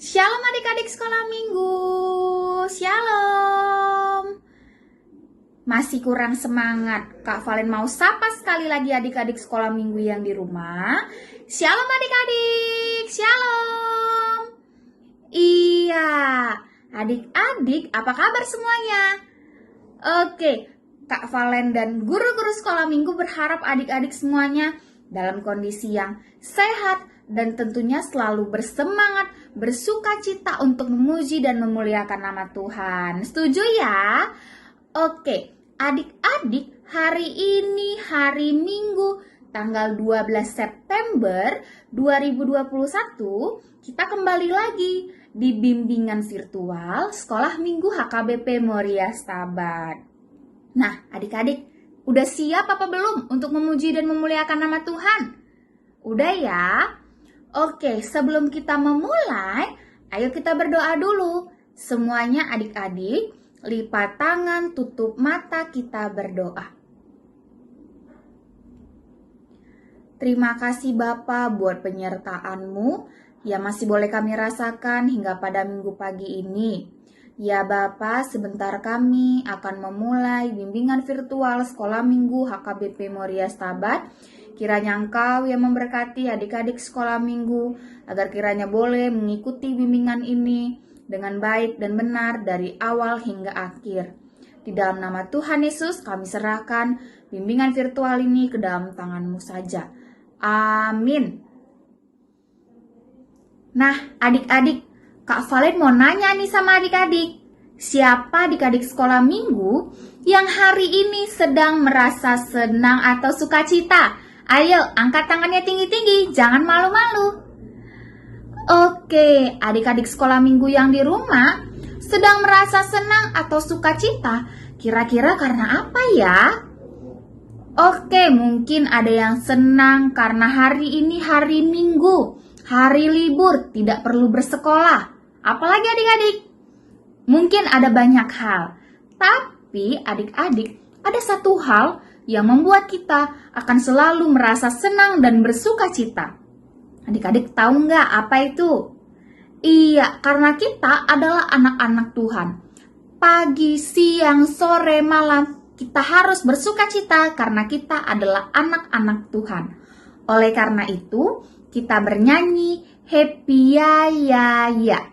Shalom adik-adik sekolah minggu. Shalom. Masih kurang semangat? Kak Valen mau sapa sekali lagi adik-adik sekolah minggu yang di rumah. Shalom adik-adik. Shalom. Iya, adik-adik apa kabar semuanya? Oke, Kak Valen dan guru-guru sekolah minggu berharap adik-adik semuanya dalam kondisi yang sehat dan tentunya selalu bersemangat, bersukacita untuk memuji dan memuliakan nama Tuhan. Setuju ya? Oke, adik-adik, hari ini hari Minggu tanggal 12 September 2021, kita kembali lagi di bimbingan virtual Sekolah Minggu HKBP Moria Stabat. Nah, adik-adik, udah siap apa belum untuk memuji dan memuliakan nama Tuhan? Udah ya? Oke, sebelum kita memulai, ayo kita berdoa dulu. Semuanya adik-adik, lipat tangan, tutup mata, kita berdoa. Terima kasih Bapa buat penyertaan-Mu yang masih boleh kami rasakan hingga pada minggu pagi ini. Ya Bapa, sebentar kami akan memulai bimbingan virtual Sekolah Minggu HKBP Moria Stabat. Kiranya Engkau yang memberkati adik-adik sekolah minggu, agar kiranya boleh mengikuti bimbingan ini dengan baik dan benar dari awal hingga akhir. Di dalam nama Tuhan Yesus kami serahkan bimbingan virtual ini ke dalam tangan-Mu saja. Amin. Nah, adik-adik, Kak Valen mau nanya nih sama adik-adik. Siapa adik-adik sekolah minggu yang hari ini sedang merasa senang atau sukacita? Ayo, angkat tangannya tinggi-tinggi, jangan malu-malu. Oke, adik-adik sekolah minggu yang di rumah sedang merasa senang atau sukacita, kira-kira karena apa ya? Oke, mungkin ada yang senang karena hari ini hari Minggu, hari libur, tidak perlu bersekolah. Apalagi adik-adik? Mungkin ada banyak hal, tapi adik-adik ada satu hal yang membuat kita akan selalu merasa senang dan bersuka cita. Adik-adik tahu nggak apa itu? Iya, karena kita adalah anak-anak Tuhan. Pagi, siang, sore, malam, kita harus bersuka cita karena kita adalah anak-anak Tuhan. Oleh karena itu, kita bernyanyi Happy Ya Ya Ya.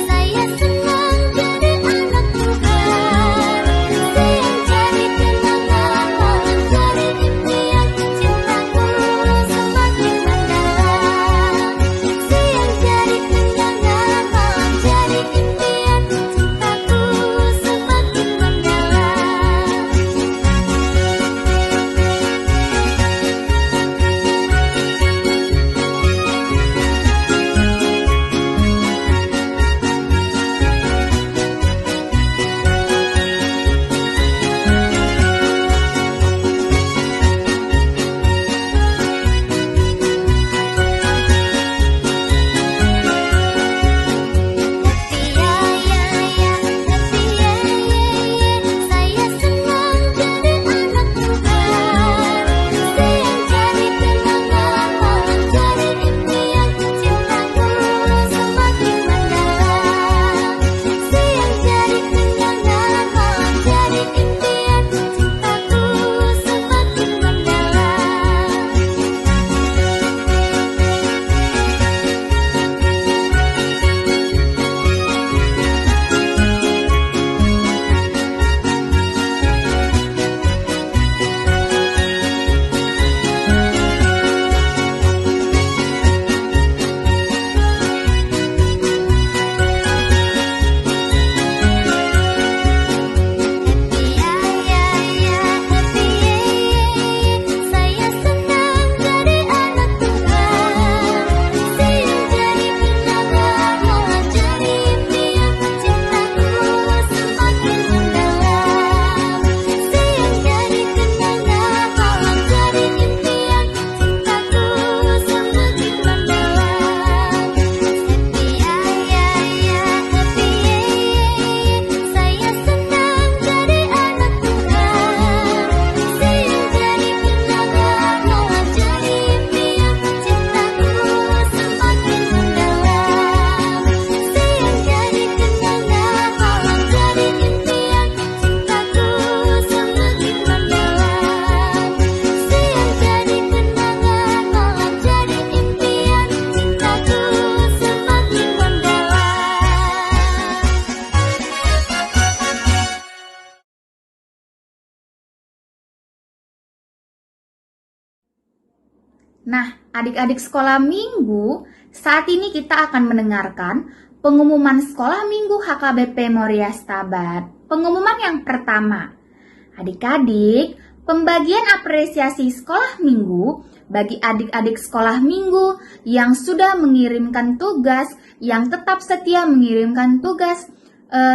Sayang cari kenangan, malam cari impian, cinta Nah, adik-adik sekolah minggu, saat ini kita akan mendengarkan pengumuman sekolah minggu HKBP Moria Stabat. Pengumuman yang pertama, adik-adik, pembagian apresiasi sekolah minggu bagi adik-adik sekolah minggu yang sudah mengirimkan tugas, yang tetap setia mengirimkan tugas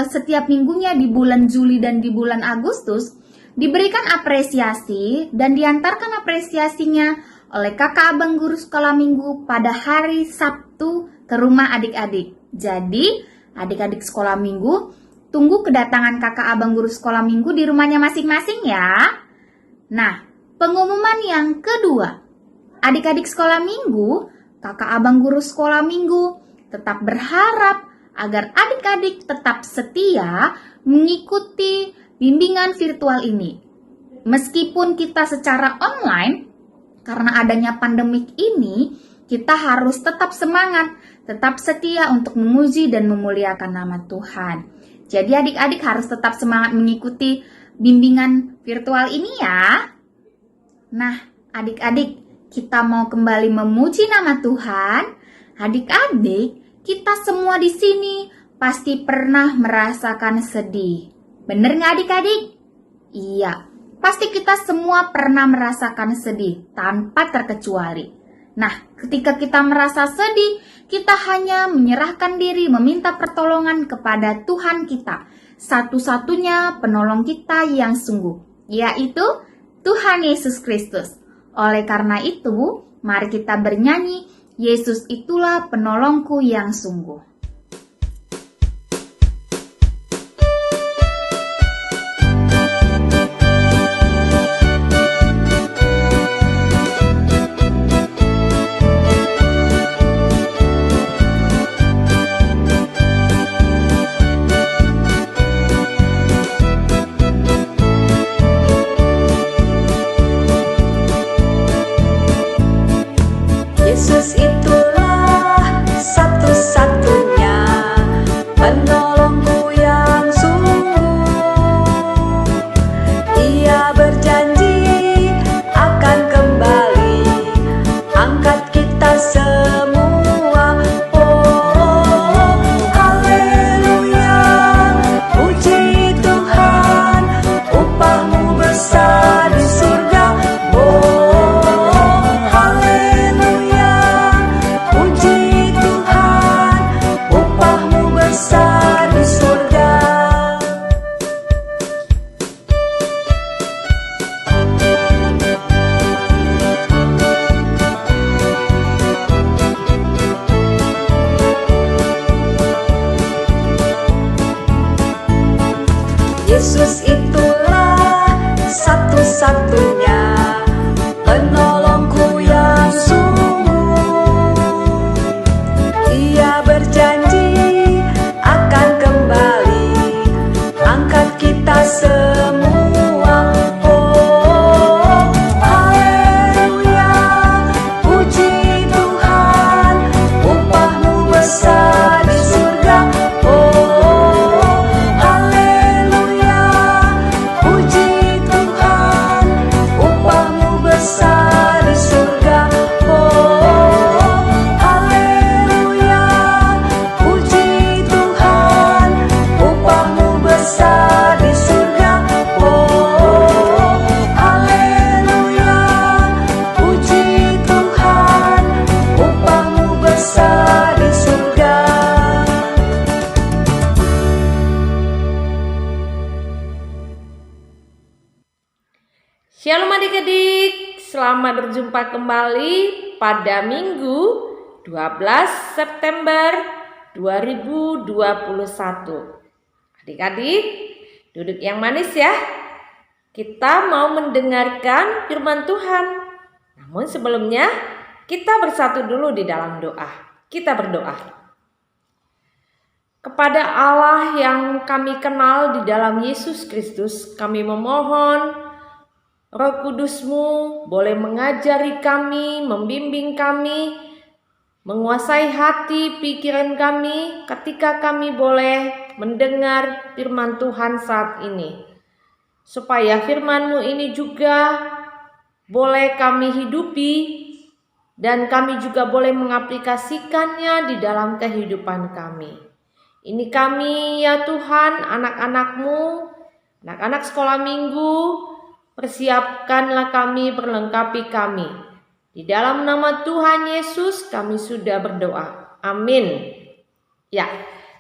setiap minggunya di bulan Juli dan di bulan Agustus, diberikan apresiasi dan diantarkan apresiasinya oleh kakak abang guru sekolah minggu pada hari Sabtu ke rumah adik-adik. Jadi, adik-adik sekolah minggu, tunggu kedatangan kakak abang guru sekolah minggu di rumahnya masing-masing ya. Nah, pengumuman yang kedua. Adik-adik sekolah minggu, kakak abang guru sekolah minggu tetap berharap agar adik-adik tetap setia mengikuti bimbingan virtual ini. Meskipun kita secara online, karena adanya pandemik ini, kita harus tetap semangat, tetap setia untuk memuji dan memuliakan nama Tuhan. Jadi adik-adik harus tetap semangat mengikuti bimbingan virtual ini ya. Nah, adik-adik, kita mau kembali memuji nama Tuhan. Adik-adik, kita semua di sini pasti pernah merasakan sedih. Bener nggak adik-adik? Iya. Pasti kita semua pernah merasakan sedih, tanpa terkecuali. Nah, ketika kita merasa sedih, kita hanya menyerahkan diri meminta pertolongan kepada Tuhan kita. Satu-satunya penolong kita yang sungguh, yaitu Tuhan Yesus Kristus. Oleh karena itu, mari kita bernyanyi, Yesus itulah penolongku yang sungguh. Yesus itulah satu-satunya penolongku yang sungguh. Ia berjanji akan kembali angkat kita semua. Oh, haleluya, puji Tuhan, upahmu besar di surga. Yesus itulah satu-satunya penolongku yang sungguh. Ia berjanji akan kembali angkat kita semua. Oh, haleluya, puji Tuhan, upahmu besar di surga. Oh, haleluya, puji Tuhan, upahmu besar di surga. Oh, haleluya, puji Tuhan, upahmu besar di surga. Oh, haleluya, puji Tuhan, upahmu besar di surga. Shalom adik-adik, selamat berjumpa kembali pada Minggu 12 September 2021. Adik-adik, duduk yang manis ya. Kita mau mendengarkan firman Tuhan. Namun sebelumnya, kita bersatu dulu di dalam doa. Kita berdoa. Kepada Allah yang kami kenal di dalam Yesus Kristus, kami memohon Roh Kudus-Mu boleh mengajari kami, membimbing kami, menguasai hati pikiran kami ketika kami boleh mendengar firman Tuhan saat ini. Supaya firman-Mu ini juga boleh kami hidupi dan kami juga boleh mengaplikasikannya di dalam kehidupan kami. Ini kami ya Tuhan, anak-anak-Mu, anak-anak sekolah minggu, persiapkanlah kami, perlengkapi kami. Di dalam nama Tuhan Yesus kami sudah berdoa. Amin. Ya,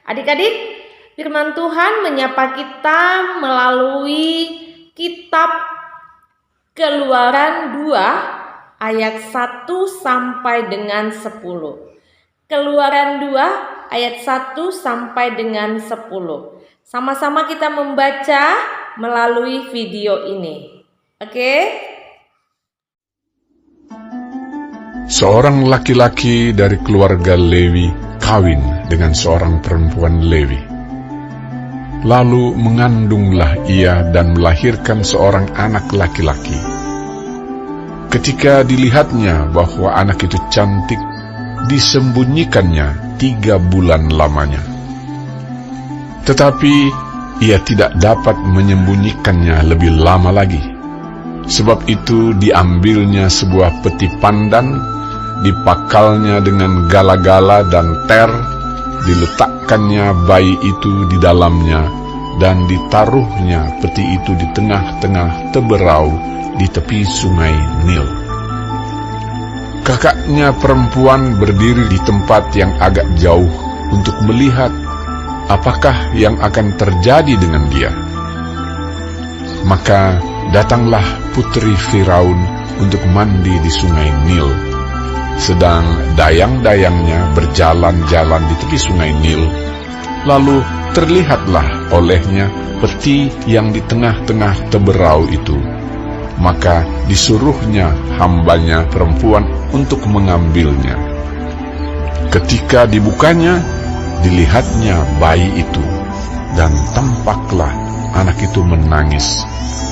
adik-adik, firman Tuhan menyapa kita melalui kitab Keluaran 2 ayat 1 sampai dengan 10. Keluaran 2 ayat 1 sampai dengan 10. Sama-sama kita membaca melalui video ini. Oke? Seorang laki-laki dari keluarga Lewi kawin dengan seorang perempuan Lewi. Lalu mengandunglah ia dan melahirkan seorang anak laki-laki. Ketika dilihatnya bahwa anak itu cantik, disembunyikannya 3 bulan lamanya. Tetapi ia tidak dapat menyembunyikannya lebih lama lagi. Sebab itu diambilnya sebuah peti pandan, dipakalnya dengan gala-gala dan ter, diletakkannya bayi itu di dalamnya, dan ditaruhnya peti itu di tengah-tengah teberau di tepi sungai Nil. Kakaknya perempuan berdiri di tempat yang agak jauh untuk melihat apakah yang akan terjadi dengan dia. Maka datanglah putri Firaun untuk mandi di sungai Nil. Sedang dayang-dayangnya berjalan-jalan di tepi sungai Nil, lalu terlihatlah olehnya peti yang di tengah-tengah teberau itu. Maka disuruhnya hambanya perempuan untuk mengambilnya. Ketika dibukanya, dilihatnya bayi itu, dan tampaklah anak itu menangis,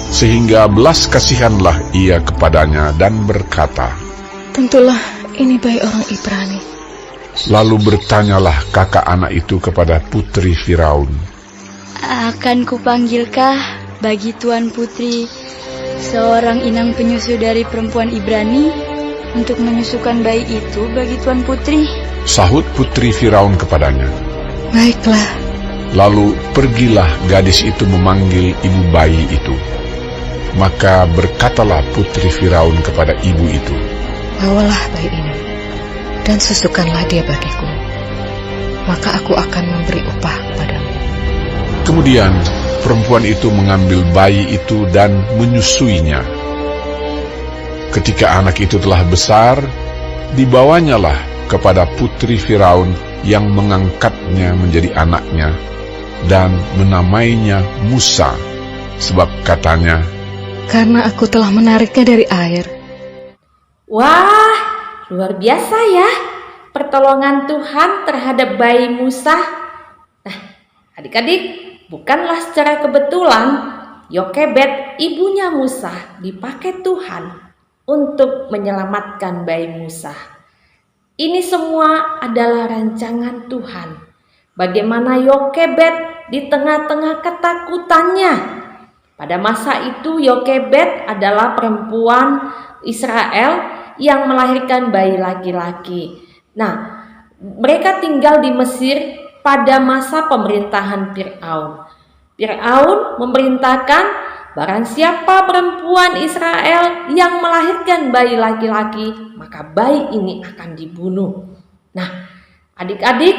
sehingga belas kasihanlah ia kepadanya dan berkata, "Tentulah ini bayi orang Ibrani." Lalu bertanyalah kakak anak itu kepada putri Firaun, "Akan kupanggilkah bagi Tuan Putri seorang inang penyusu dari perempuan Ibrani untuk menyusukan bayi itu bagi Tuan Putri?" Sahut putri Firaun kepadanya. "Baiklah." Lalu pergilah gadis itu memanggil ibu bayi itu. Maka berkatalah putri Firaun kepada ibu itu, "Bawalah bayi ini dan susukanlah dia bagiku, maka aku akan memberi upah kepadamu." Kemudian perempuan itu mengambil bayi itu dan menyusuinya. Ketika anak itu telah besar, dibawanyalah kepada putri Firaun yang mengangkatnya menjadi anaknya dan menamainya Musa, sebab katanya, "Karena aku telah menariknya dari air." Wah, luar biasa ya pertolongan Tuhan terhadap bayi Musa. Nah, adik-adik, bukanlah secara kebetulan Yokebed, ibunya Musa, dipakai Tuhan untuk menyelamatkan bayi Musa. Ini semua adalah rancangan Tuhan. Bagaimana Yokebed di tengah-tengah ketakutannya. Pada masa itu Yokebed adalah perempuan Israel yang melahirkan bayi laki-laki. Nah, mereka tinggal di Mesir pada masa pemerintahan Fir'aun. Fir'aun memerintahkan barang siapa perempuan Israel yang melahirkan bayi laki-laki, maka bayi ini akan dibunuh. Nah, adik-adik,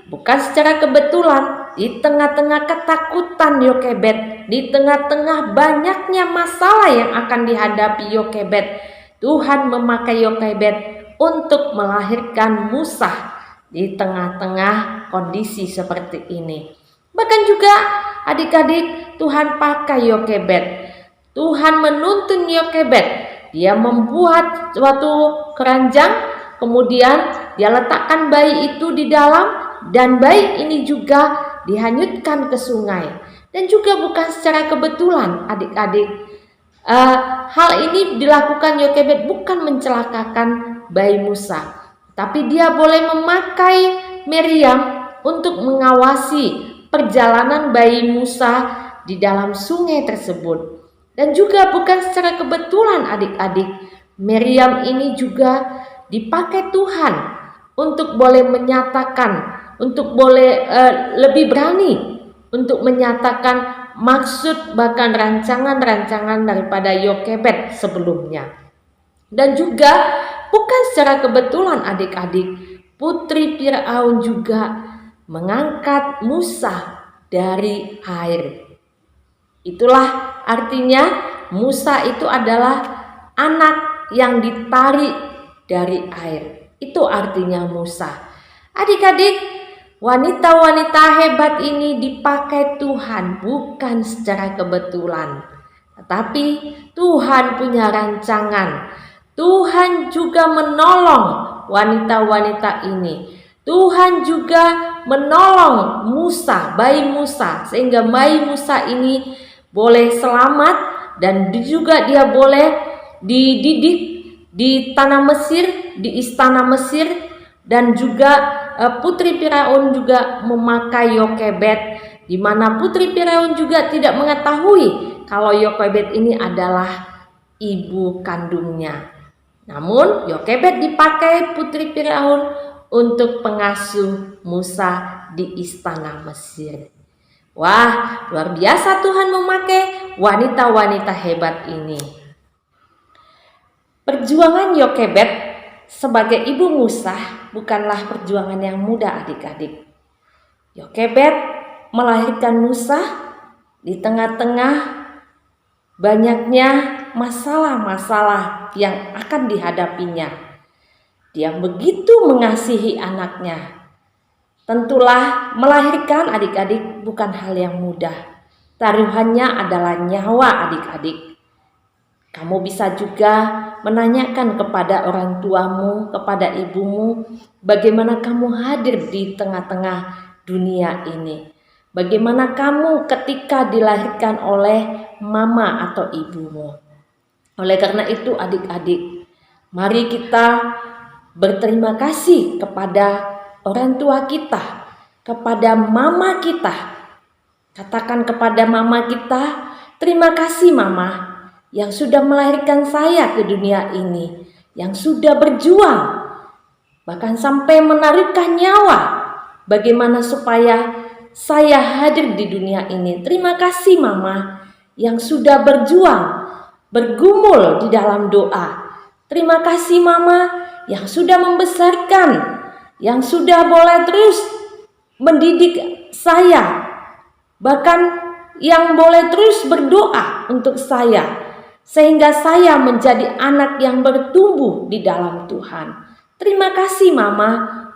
bukan secara kebetulan di tengah-tengah ketakutan Yokebed, di tengah-tengah banyaknya masalah yang akan dihadapi Yokebed, Tuhan memakai Yokebed untuk melahirkan Musa di tengah-tengah kondisi seperti ini. Bahkan juga adik-adik, Tuhan pakai Yokebed. Tuhan menuntun Yokebed. Dia membuat suatu keranjang, kemudian dia letakkan bayi itu di dalam, dan bayi ini juga dihanyutkan ke sungai. Dan juga bukan secara kebetulan adik-adik. Hal ini dilakukan Yokebed bukan mencelakakan bayi Musa, tapi dia boleh memakai Miriam untuk mengawasi perjalanan bayi Musa di dalam sungai tersebut. Dan juga bukan secara kebetulan adik-adik, Miriam ini juga dipakai Tuhan untuk boleh menyatakan, untuk boleh lebih berani untuk menyatakan maksud bahkan rancangan-rancangan daripada Yokebed sebelumnya. Dan juga bukan secara kebetulan adik-adik, putri Firaun juga mengangkat Musa dari air. Itulah artinya Musa itu adalah anak yang ditarik dari air. Itu artinya Musa. Adik-adik, wanita-wanita hebat ini dipakai Tuhan bukan secara kebetulan. Tetapi Tuhan punya rancangan. Tuhan juga menolong wanita-wanita ini. Tuhan juga menolong Musa, bayi Musa, sehingga bayi Musa ini boleh selamat dan juga dia boleh dididik di tanah Mesir, di istana Mesir, dan juga putri Firaun juga memakai Yokebed, di mana putri Firaun juga tidak mengetahui kalau Yokebed ini adalah ibu kandungnya. Namun Yokebed dipakai putri Firaun untuk pengasuh Musa di istana Mesir. Wah, luar biasa Tuhan memakai wanita-wanita hebat ini. Perjuangan Yokebed sebagai ibu Musa bukanlah perjuangan yang mudah adik-adik. Yokebed melahirkan Musa di tengah-tengah banyaknya masalah-masalah yang akan dihadapinya. Dia begitu mengasihi anaknya. Tentulah melahirkan adik-adik bukan hal yang mudah. Taruhannya adalah nyawa adik-adik. Kamu bisa juga menanyakan kepada orang tuamu, kepada ibumu, bagaimana kamu hadir di tengah-tengah dunia ini. Bagaimana kamu ketika dilahirkan oleh mama atau ibumu. Oleh karena itu adik-adik, mari kita berterima kasih kepada orang tua kita, kepada mama kita. Katakan kepada mama kita, terima kasih mama yang sudah melahirkan saya ke dunia ini, yang sudah berjuang, bahkan sampai menaruhkan nyawa, bagaimana supaya saya hadir di dunia ini. Terima kasih mama yang sudah berjuang, bergumul di dalam doa. Terima kasih mama yang sudah membesarkan, yang sudah boleh terus mendidik saya, bahkan yang boleh terus berdoa untuk saya, sehingga saya menjadi anak yang bertumbuh di dalam Tuhan. Terima kasih mama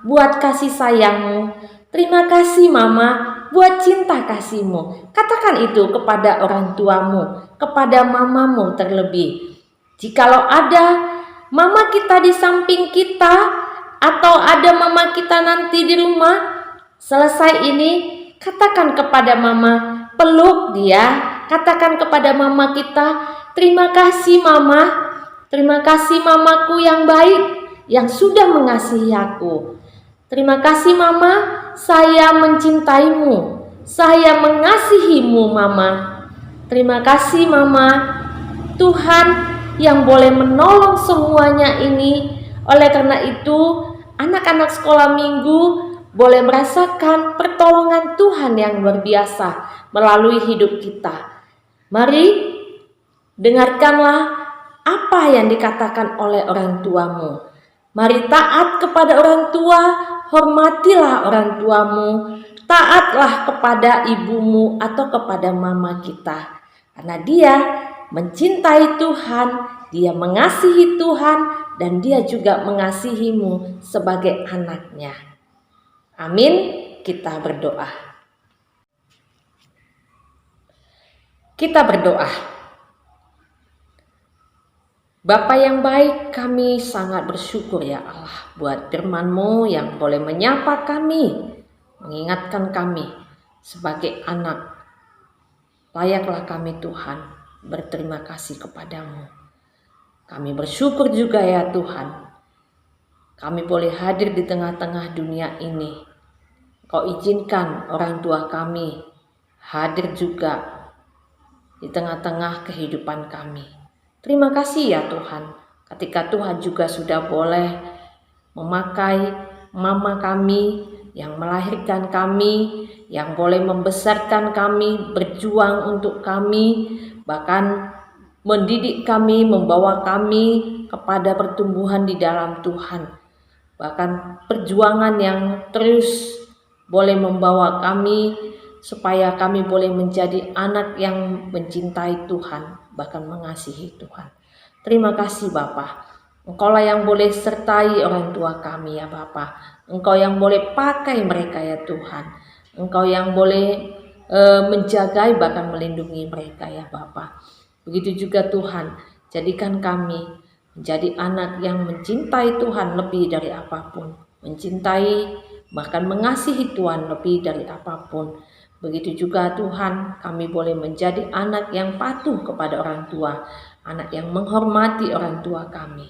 buat kasih sayangmu. Terima kasih mama buat cinta kasihmu. Katakan itu kepada orang tuamu, kepada mamamu terlebih. Jikalau ada mama kita di samping kita, atau ada mama kita nanti di rumah, selesai ini katakan kepada mama, peluk dia, katakan kepada mama kita, terima kasih mama, terima kasih mamaku yang baik, yang sudah mengasihi aku. Terima kasih mama, saya mencintaimu, saya mengasihimu mama. Terima kasih mama, Tuhan yang boleh menolong semuanya ini. Oleh karena itu, anak-anak sekolah minggu boleh merasakan pertolongan Tuhan yang luar biasa melalui hidup kita. Mari dengarkanlah apa yang dikatakan oleh orang tuamu. Mari taat kepada orang tua, hormatilah orang tuamu, taatlah kepada ibumu atau kepada mama kita. Karena dia mencintai Tuhan, dia mengasihi Tuhan, dan dia juga mengasihimu sebagai anaknya. Amin. Kita berdoa. Kita berdoa. Bapa yang baik, kami sangat bersyukur ya Allah buat firman-Mu yang boleh menyapa kami, mengingatkan kami sebagai anak. Layaklah kami Tuhan berterima kasih kepadamu. Kami bersyukur juga ya Tuhan, kami boleh hadir di tengah-tengah dunia ini. Kau izinkan orang tua kami hadir juga di tengah-tengah kehidupan kami. Terima kasih ya Tuhan, ketika Tuhan juga sudah boleh memakai mama kami yang melahirkan kami, yang boleh membesarkan kami, berjuang untuk kami, bahkan mendidik kami, membawa kami kepada pertumbuhan di dalam Tuhan. Bahkan perjuangan yang terus boleh membawa kami supaya kami boleh menjadi anak yang mencintai Tuhan, bahkan mengasihi Tuhan. Terima kasih Bapa. Engkaulah yang boleh sertai orang tua kami ya Bapa. Engkau yang boleh pakai mereka ya Tuhan. Engkau yang boleh menjagai bahkan melindungi mereka ya Bapa. Begitu juga Tuhan, jadikan kami menjadi anak yang mencintai Tuhan lebih dari apapun. Mencintai bahkan mengasihi Tuhan lebih dari apapun. Begitu juga Tuhan, kami boleh menjadi anak yang patuh kepada orang tua, anak yang menghormati orang tua kami.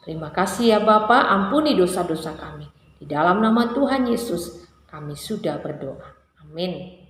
Terima kasih ya Bapa, ampuni dosa-dosa kami. Di dalam nama Tuhan Yesus kami sudah berdoa. Amin.